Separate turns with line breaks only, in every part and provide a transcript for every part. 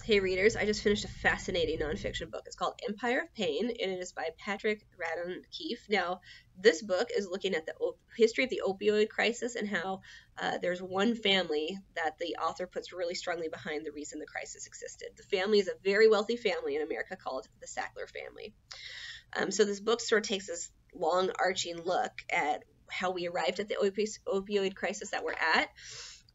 Hey readers, I just finished a fascinating nonfiction book. It's called Empire of Pain, and it is by Patrick Radden Keefe. Now, this book is looking at the history of the opioid crisis and how there's one family that the author puts really strongly behind the reason the crisis existed. The family is a very wealthy family in America called the Sackler family. So this book sort of takes this long arching look at how we arrived at the opioid crisis that we're at,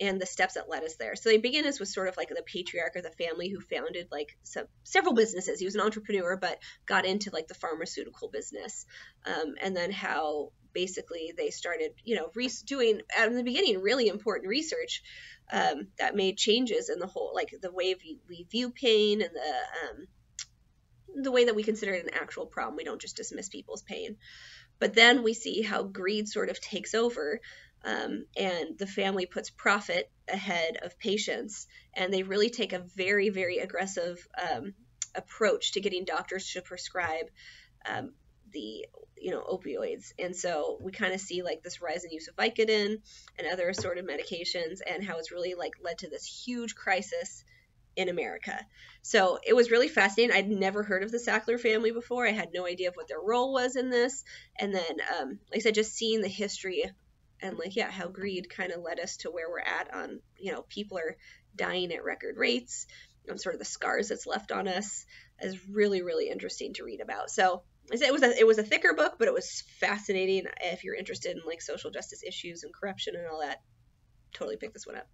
and the steps that led us there. So they begin us with sort of like the patriarch of the family who founded like several businesses. He was an entrepreneur, but got into like the pharmaceutical business. And then how basically they started, doing at the beginning really important research that made changes in the whole, like the way we view pain and the way that we consider it an actual problem. We don't just dismiss people's pain. But then we see how greed sort of takes over. And the family puts profit ahead of patients, and they really take a very, very aggressive approach to getting doctors to prescribe the opioids. And so we kind of see like this rise in use of Vicodin and other assorted medications, and how it's really like led to this huge crisis in America. So it was really fascinating. I'd never heard of the Sackler family before. I had no idea of what their role was in this. And then, like I said, just seeing the history and how greed kind of led us to where we're at on, people are dying at record rates, and sort of the scars that's left on us is really, really interesting to read about. So I said it was a thicker book, but it was fascinating. If you're interested in like social justice issues and corruption and all that, totally pick this one up.